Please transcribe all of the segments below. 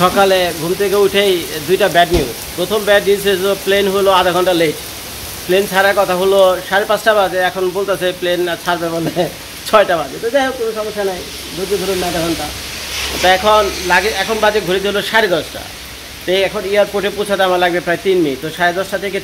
সকালে ঘুম থেকে উঠেই দুইটা ব্যাড নিউজ। প্রথম ব্যাড নিউজ হলো প্লেন হলো আধা ঘন্টা লেট। প্লেন ছাড়ার কথা হলো 5:30 বাজে, এখন বলতেছে প্লেন ছাড়বে বলে 6টা বাজে। তো যাই হোক, কোনো সমস্যা নাই, ধৈর্য ধরুন আধা ঘন্টা। তো এখন বাজে ঘড়িতে হলো 10:30। তো এখন এয়ারপোর্টে পৌঁছাতে আমার লাগবে প্রায় 3 মিনিট। তো 10:30 থেকে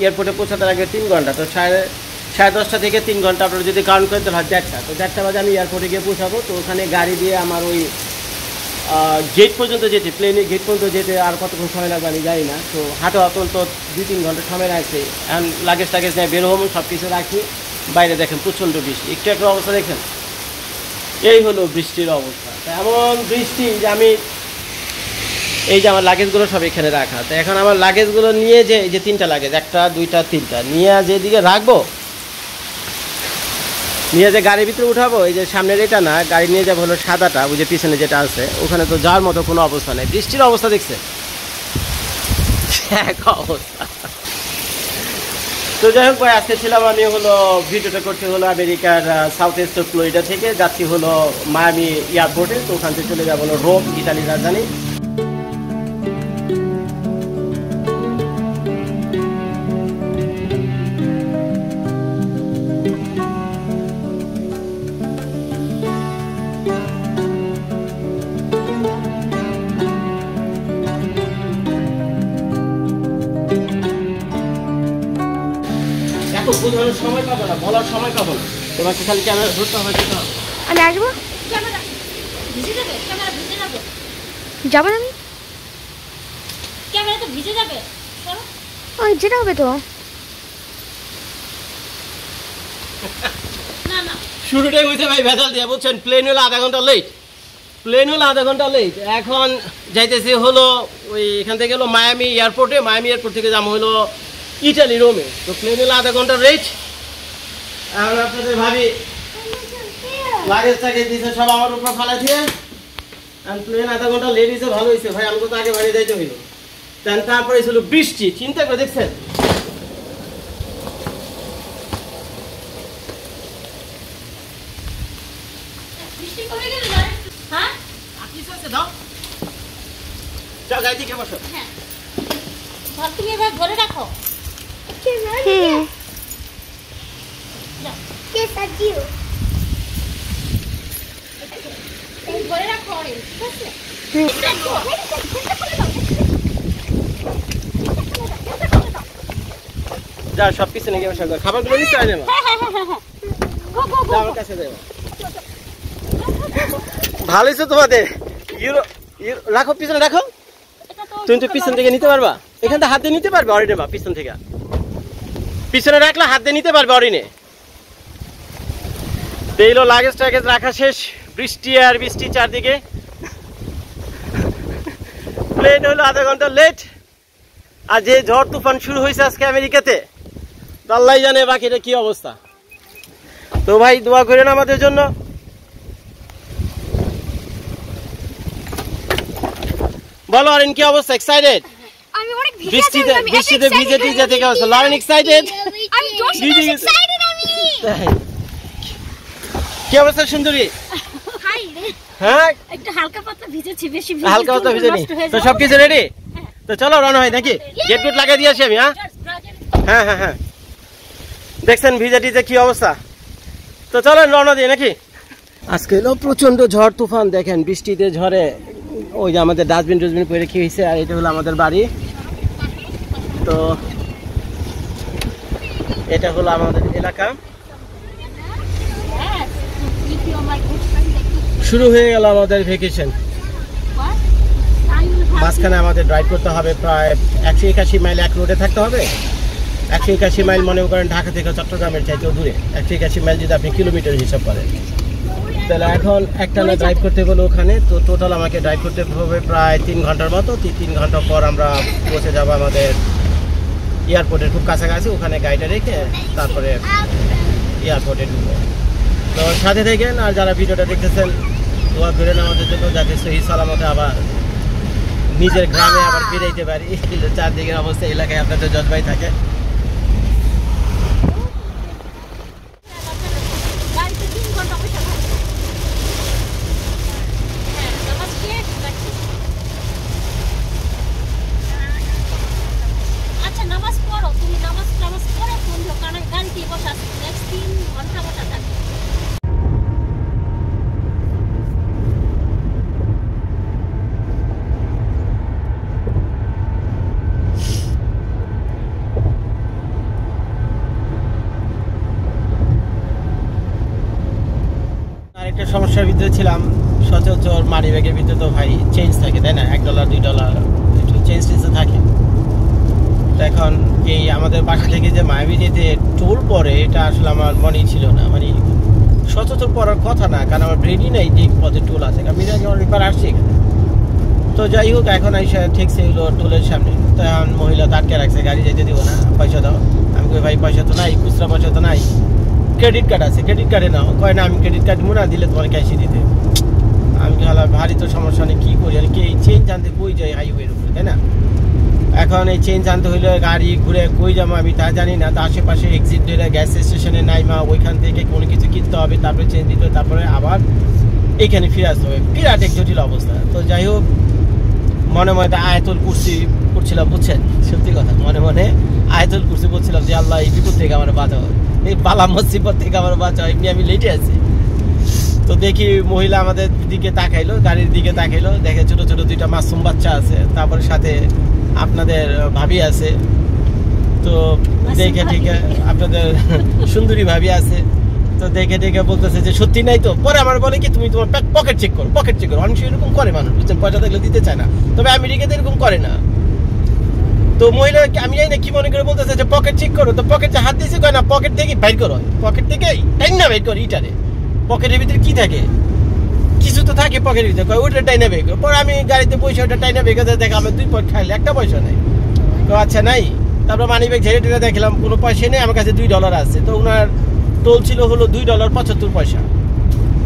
এয়ারপোর্টে পৌঁছাতে লাগবে 3 ঘন্টা। তো 10:30 থেকে 3 ঘন্টা আপনারা যদি কাউন্ট করতে হয় 1:30। তো 1:30 বাজে আমি এয়ারপোর্টে গিয়ে পৌঁছাবো। তো ওখানে গাড়ি দিয়ে আমার ওই গেট পর্যন্ত যেতে, প্লেনের গেট পর্যন্ত যেতে আর কতক্ষণ সময় লাগবে আমি জানি না। তো হাতে অত্যন্ত 2-3 ঘন্টা সময় লাগছে। এখন লাগেজ টাগেজ নিয়ে বের হবো, সব কিছু রাখি। বাইরে দেখেন প্রচণ্ড বৃষ্টি, একটু একটা অবস্থা দেখেন, এই হলো বৃষ্টির অবস্থা। এমন বৃষ্টি যে আমি এই যে আমার লাগেজগুলো সব এখানে রাখা। তো এখন আমার লাগেজগুলো নিয়ে যে এই যে 3টা লাগেজ, 1টা 2টা 3টা নিয়ে যেদিকে রাখবো, নিয়ে যে গাড়ির ভিতরে উঠাবো, এই যে সামনের এটা না, গাড়ি নিয়ে যাবো হলো সাদাটা, ওই যে পিছনে যেটা আছে, ওখানে তো যাওয়ার মতো কোনো অবস্থা নেই। বৃষ্টির অবস্থা দেখছে এক অবস্থা। তো যাই হোক ভাই, আজকে ছিলাম আমি হলো ভিডিওটা করতে হলো আমেরিকার সাউথ ইস্ট ফ্লোরিডা থেকে, যাচ্ছি হলো মায়ামি এয়ারপোর্টে। তো ওখান থেকে চলে যাবো হলো রোম, ইতালির রাজধানী। বোঝানোর সময় পাবো না, বলার সময় পাবো না, তোমাকে খালি ক্যামেরা ধরতে হবে। আমি আসবো, যাবো না, আমি ক্যামেরা তো ভিজে যাবে, ওই যেটা হবে তো। শুরুটাই হয়েছে ভাই ভেজাল দিয়ে, বুঝছেন। প্লেন হলো আধা ঘন্টা লেট, এখন যাইতেছে হলো ওই এখান থেকে হলো মায়ামি এয়ারপোর্টে। মায়ামি এয়ারপোর্ট থেকে যাবো হলো ইটালি, রোমে। তো প্লেন হলো আধা ঘন্টা লেট। এখন আপনাদের ভাবি লাগেজ টাগেজ দিয়েছে সব আমার উপর ফালা দিয়ে, প্লেন আধা ঘন্টা লেট হয়েছে, ভালো হয়েছে ভাই, আমাকে তো আগে বাড়ি যাইতে হইলো। তারপরে ছিল বৃষ্টি, চিন্তা করে দেখছেন। তুমি এবার ধরে রাখো। ধরে রাখো, যা সব পিছনে গিয়ে বসে খাবারগুলো নিতে হয় না, আমার কাছে দেবো। ভালো হয়েছে তোমাদের, রাখো পিছনে রাখো। তুমি তো পিছন থেকে নিতে পারবা, এখান থেকে হাত দিয়ে নিতে পারবে অরিনে, বা পিছন থেকে পিছনে রাখলে হাত দিয়ে নিতে পারবে অরিনে। এইলো লাগেজ টাগেজ রাখা শেষ, বৃষ্টি আর বৃষ্টি চারদিকে। প্লেন হলো আধা ঘন্টা লেট, আর যে ঝড় তুফান শুরু হয়েছে আজকে আমেরিকাতে, আল্লাহ জানে বাকিটা কি অবস্থা। তো ভাই দোয়া করেন আমাদের জন্য। বলো অরিন, কি অবস্থা? এক্সাইটেড? আমি অনেক বৃষ্টিতে ভিজে টিজে থেকে আসছে। Lauren excited? আমি এক্সাইটেড। আমি কি অবস্থা সুন্দরী? হাই হ্যাঁ, একটু হালকা পাতলা ভিজেছি, বেশি হালকা পাতলা ভিজেনি। তো সবকিছু রেডি? তো চলো রওনা হয় নাকি? গেট গুট লাগিয়ে দিয়েছি আমি। হ্যাঁ হ্যাঁ হ্যাঁ, দেখছেন ভিজে টিজে কি অবস্থা। তো চলো রওনা দিই নাকি? আজকে এলো প্রচন্ড ঝড় তুফান, দেখেন বৃষ্টিতে ঝড়ে ওই যে আমাদের ডাস্টবিন পরে কি হয়েছে। আর এটা হলো আমাদের বাড়ি। তো এটা হলো আমাদের এলাকা। শুরু হয়ে গেল আমাদের ভ্যাকেশন। মাঝখানে আমাদের ড্রাইভ করতে হবে প্রায় 181 মাইল এক রোডে থাকতে হবে। 181 মাইল মনে করেন ঢাকা থেকে চট্টগ্রামের চাইতেও দূরে। 181 মাইল যদি আপনি কিলোমিটার হিসাব করেন, তাহলে এখন একটানা ড্রাইভ করতে গেলে ওখানে তো টোটাল আমাকে ড্রাইভ করতে হবে প্রায় 3 ঘন্টার মতো। 3 ঘন্টা পর আমরা পৌঁছে যাবো আমাদের এয়ারপোর্টের খুব কাছাকাছি। ওখানে গাড়িটা রেখে তারপরে এয়ারপোর্টে ঢুকবো। তো সাথে থাকেন, আর যারা ভিডিওটা দেখতেছেন দোয়া করেন আমাদের জন্য, যাতে সহি সালামতে আবার নিজের গ্রামে আবার ফিরাইতে পারি। চারদিকের অবস্থা এলাকায় আপনাদের জজবাই থাকে। ব্যবসার ভিতরে ছিলাম, সচরাচর মানি ব্যাগের ভিতরে তো ভাই চেঞ্জ থাকে, তাই না? $1 $2 একটু চেঞ্জ টেঞ্জ থাকে। তো এখন এই আমাদের বাসা থেকে যে মায়াবী যেতে টোল পরে, এটা আসলে আমার মনেই ছিল না, মানে সচরাচর পড়ার কথা না, কারণ আমার ব্রেনই নাই যে পথে টোল আছে, কারণ আমি অনেকবার আসছি এখানে। তো যাই হোক, এখন আইসা ঠেকছে হলো টোলের সামনে। তো এখন মহিলা আটকে রাখছে, গাড়ি যেতে দিব না, পয়সা দাও। আমি কই ভাই পয়সা তো নাই, খুচরা পয়সা তো নাই, ক্রেডিট কার্ড আছে, ক্রেডিট কার্ডে নাও। কয় না আমি ক্রেডিট কার্ড দিব না, দিলে তোমার ক্যাশে দিতে। আমি গেলাম, ভারী তো সমস্যা নেই, কী করি, আর কি চেঞ্জ আনতে কই যাই হাইওয়ের উপরে, তাই না? এখন এই চেঞ্জ আনতে হইলে গাড়ি ঘুরে কই যাবো আমি তা জানি না। তো আশেপাশে এক্সিট দিলে গ্যাস স্টেশনে নাইমা ওইখান থেকে কোনো কিছু কিনতে হবে, তারপরে চেঞ্জ দিতে হবে, তারপরে আবার এখানে ফিরে আসতে হবে। বিরাট এক জটিল অবস্থা। তো যাই হোক, মনে মনে আয়াতুল কুরসি পড়ছিলাম, বুঝছেন? সত্যি কথা, মনে মনে আয়াতুল কুরসি পড়ছিলাম যে আল্লাহ এই বিপদ থেকে আমার বাঁচাও, এই বালা মুসিবত থেকে আমার বাঁচাও। এমনি আমি লেটে আছি। তো দেখি মহিলা আমাদের দিকে তাকাইলো, গাড়ির দিকে তাকাইলো, দেখে ছোট ছোট 2টা মাসুম বাচ্চা আছে, তারপরে সাথে আপনাদের ভাবি আছে। তো দেখে ঠিক আপনাদের সুন্দরী ভাবি আছে। তো দেখে দেখে বলতেছে যে সত্যি নাই তো। পরে আমার বলে কি তুমি তোমার পকেট চেক করো, পকেট চেক করো। অনেক এরকম করে মানুষ, বুঝছেন? পয়সা থাকলে দিতে চায় না, তবে আমেরিকাতে এরকম করে না। তো মহিলা আমি জানি না কি মনে করে বলতেছে যে পকেট চেক করো। তো পকেটে হাত দিয়েছে, কয় না পকেট থেকে বাইর করো, পকেট থেকে টাইম না বাইর করো। ইটারে পকেটের ভিতরে কি থাকে? কিছু তো থাকে পকেটের ভিতরে, কয় ওইটা টাইনা বের করো। পরে আমি গাড়িতে পয়সা ওটা টাইনা বের করে দেখে আমার 2 পয়েন্ট খাইলে একটা পয়সা নেই। তো আচ্ছা নাই। তারপর মানি ব্যাগ ঝেড়ে টেড়ে দেখলাম কোনো পয়সা নেই, আমার কাছে $2 আছে। তো ওনার টোল ছিল হলো $2.75,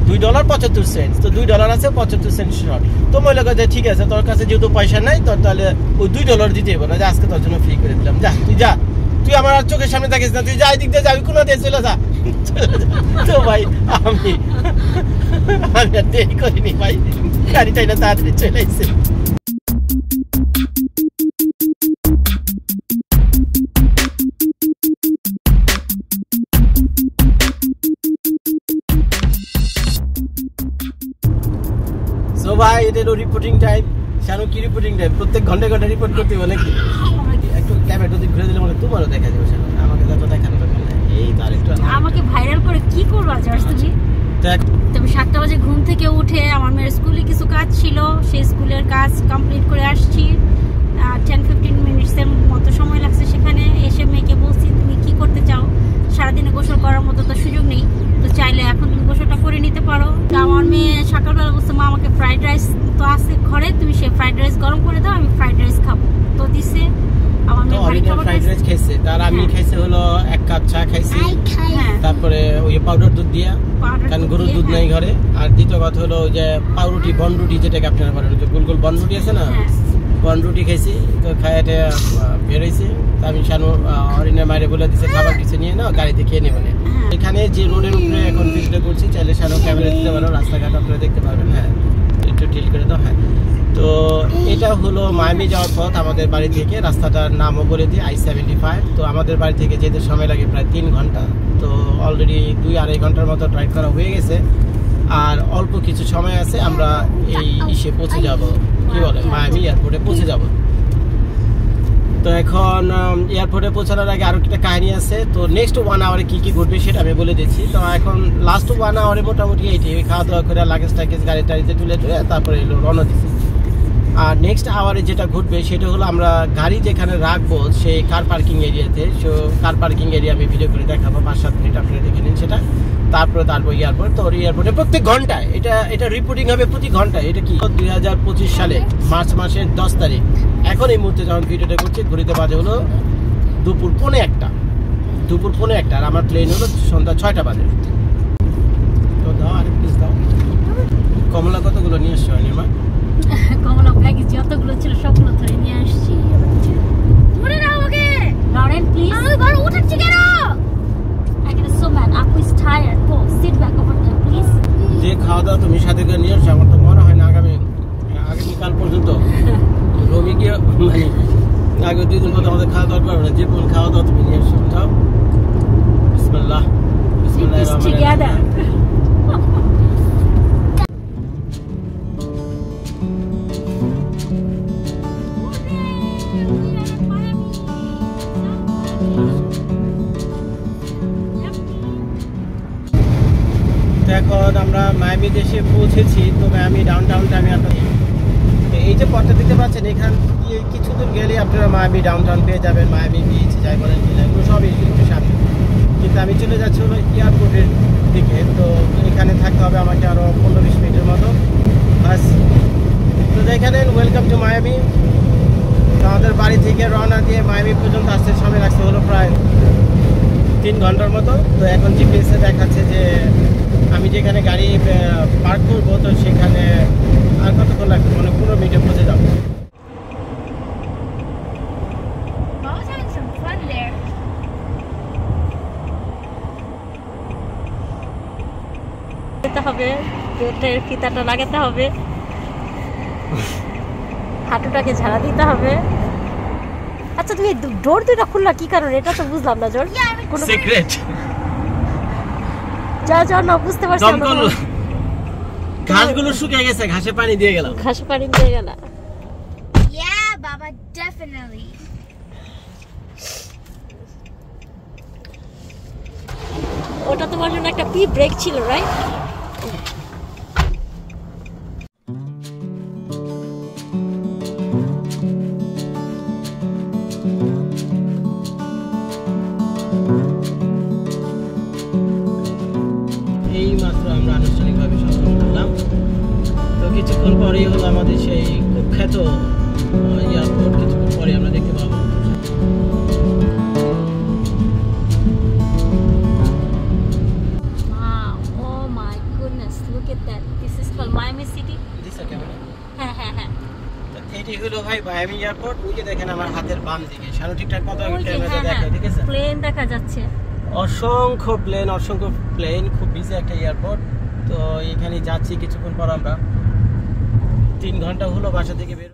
$2.75। তো $2 আছে, 75 সেন্ট শর্ট। তো মহিলা কাছে ঠিক আছে, তোর কাছে যেহেতু পয়সা নাই, তোর তাহলে ওই $2 দিতে হবে না, যে আজকে তোর জন্য ফ্রি করে দিলাম, যা তুই যা, তুই আমার আর চোখের সামনে থাকিস না, তুই যা দিক দিয়ে যাবি, কোনো দিয়ে চলে যা। তো ভাই আমি আর দেরি করিনি ভাই, গাড়িটাই না তাড়াতাড়ি চলে আসছে। সো ভাই এটা হলো রিপোর্টিং টাইম। শানু কি রিপোর্টিং টাইম? প্রত্যেক ঘন্টায় ঘন্টায় রিপোর্ট করতে হবে নাকি? একটু ক্যামেরাটা যদি ঘুরে দিলে মনে তোমারও দেখা যাবে। শানু আমাকে যত দেখানো দরকার নাই। এই তো আরেকটু আমাকে ভাইরাল করে কি করবো আজ তুমি? তবে 7টা বাজে ঘুম থেকে উঠে আমার মেয়ের স্কুলে কিছু কাজ ছিল, সেই স্কুলের কাজ কমপ্লিট করে আসছি। 10-15 মিনিটসের মতো সময় লাগছে সেখানে এসে। মেয়েকে বলছি তুমি কি করতে চাও, সারাদিনে গোসল করার মতো তো সুযোগ নেই, তো চাইলে এখন তুমি গোসলটা করে নিতে পারো। তো আমার মেয়ে সকালবেলা বলছে মা আমাকে ফ্রাইড রাইস তো আছে ঘরে, তুমি সে ফ্রাইড রাইস গরম করে দাও, আমি ফ্রাইড রাইস খাবো। তো দিছে, আমার মেয়ে ভারী খাবার ফ্রাইড রাইস খাইছে। তার আমি খাইছে হলো 1 কাপ চা খাইছি, তারপরে ওই পাউডার দুধ দিয়া, কারণ গরুর দুধ নাই ঘরে। আর দ্বিতীয় কথা হলো ওই যে পাউরুটি, বনরুটি, যেটাকে আপনারা বলেন, গোল গোল বনরুটি আছে না, বনরুটি খাইছি। তো খাইতে বেরোইছি। আমি শানু অরিনের মায়ের বলে দিছে খাবার কিছু নিয়ে নাও, গাড়িতে খেয়ে নেবে না। এখানে যে রোডের উপরে এখন ভিডিও করছি, চাইলে শানু ক্যামেরা দিতে পারো, রাস্তাঘাট আপনারা দেখতে পারবেন। হ্যাঁ একটু টিল করে দাও। হ্যাঁ, তো এটা হলো মায়ামি যাওয়ার পথ আমাদের বাড়ি থেকে। রাস্তাটার নামও বলে দিই I-75। তো আমাদের বাড়ি থেকে যেতে সময় লাগে প্রায় 3 ঘন্টা। তো অলরেডি 2-2.5 ঘন্টার মতো ড্রাইভ করা হয়ে গেছে। আর অল্প কিছু সময় আছে, আমরা এই ইসে পৌঁছে যাব, কি বলে মায়ামি এয়ারপোর্টে পৌঁছে যাব। তো এখন এয়ারপোর্টে পৌঁছানোর আগে আরো একটা কাহিনী আছে। তো নেক্সট 1 আওয়ারে কি কি ঘটবে সেটা আমি বলে দিচ্ছি। তো এখন লাস্ট 1 আওয়ারে মোটামুটি এইটাই, খাওয়া দাওয়া করে লাগেজ টাগেজ গাড়ি টাড়িতে তুলে তারপরে এলো রওনা দিচ্ছি। আর নেক্সট আওয়ারে যেটা ঘটবে সেটা হলো আমরা গাড়ি যেখানে রাখবো সেই কার পার্কিং এরিয়াতে। সো কার পার্কিং এরিয়া আমি ভিডিও করে দেখাবো, 5-7 মিনিট আপনারা দেখে নিন সেটা। তারপর এয়ারপোর্ট। তো এয়ারপোর্টে প্রত্যেক ঘন্টায় এটা রিপোর্টিং হবে প্রতি ঘন্টায়। এটা কি 2025 সালে মার্চ মাসের 10 তারিখ। এখন এই মুহূর্তে যখন ভিডিওটা করছি ঘড়িতে বাজে হলো দুপুর 1:45। আর আমার প্লেন হলো সন্ধ্যা 6টা বাজে। তো দাও আরেক পিস দাও। কমলা কতগুলো নিয়ে এসছো অনিমা? কমলা প্যাকেজ যতগুলো ছিল সবগুলো ধরে নিয়ে আসছি। ধরে নাও ওকে লরেন প্লিজ। আমি বড় উঠছি কেন? I get so mad. Aku is tired. Go sit back over there please. যে খাওয়া দাওয়া তুমি সাথে করে নিয়ে আসছো, আমার তো মনে হয় না আগামীকাল পর্যন্ত রবি গিয়ে মানে আগে 2 দিন পর আমাদের খাওয়া দাওয়া করবে না। যে কোন খাওয়া দাওয়া তুমি নিয়ে আসছো যাও। বিসমিল্লাহ বিসমিল্লাহির রহমানির রহিম। এখন আমরা মায়ামি দেশে পৌঁছেছি। তো মায়ামি ডাউনটাউনটা আমি আপনাদের এই যে পথটা দিতে পারছেন, এখান দিয়ে কিছু দূর গেলে আপনারা মায়ামি ডাউনটাউন পেয়ে যাবেন। মায়ামি বিচ যাই বলেন এগুলো সবই একটু সামনে। কিন্তু আমি চলে যাচ্ছি হলো এয়ারপোর্টের দিকে। তো এখানে থাকতে হবে আমাকে আরও 15-20 মিনিটের মতো বাস। তো দেখেন ওয়েলকাম টু মায়ামি। আমাদের বাড়ি থেকে রওনা দিয়ে মায়ামি পর্যন্ত আসতে সময় লাগছে হলো প্রায় 3 ঘন্টার মতো। তো এখন জিপিএসে দেখাচ্ছে যে আমি যেখানে গাড়ি পার্ক করবো তো সেখানে আর কতক্ষণ লাগবে, মানে 15 মিনিটে পৌঁছে যাবো। হবে পেটের ফিতাটা লাগাতে হবে, হাঁটুটাকে ঝাড়া দিতে হবে। আচ্ছা তুমি ডোর দুইটা খুললা কি কারণে, এটা তো বুঝলাম না। জোর কোনো সিক্রেট যা না বুঝতে পারছি না। ঘাসগুলো শুকিয়ে গেছে, ঘাসে পানি দিয়ে গেলাম। ঘাসে পানি দিয়ে গেলাম। Yeah baba definitely. ওটা তোমার জন্য একটা পি ব্রেক ছিল রাইট? এই মাত্র আমরা আনুষ্ঠানিকভাবে সম্পন্ন করলাম। তো কিছুক্ষণ পরেই হলো আমাদের সেই কুখ্যাত এয়ারপোর্ট। কিছুক্ষণ পরে আমরা দেখতে পাবো। Oh my goodness, look at that. This is called Miami City. হ্যাঁ। এটি হলো ভাই মায়ামি এয়ারপোর্ট। ওই যে দেখেন আমার হাতের বাম দিকে সানো ঠিকঠাক কত ক্যামেরা হ্যাঁ, দেখে, ঠিক আছে? প্লেন দেখা যাচ্ছে, অসংখ্য প্লেন, খুব বিজি একটা এয়ারপোর্ট। তো এখানে যাচ্ছি কিছুক্ষণ পর আমরা। 3 ঘন্টা হলো বাসা থেকে বের।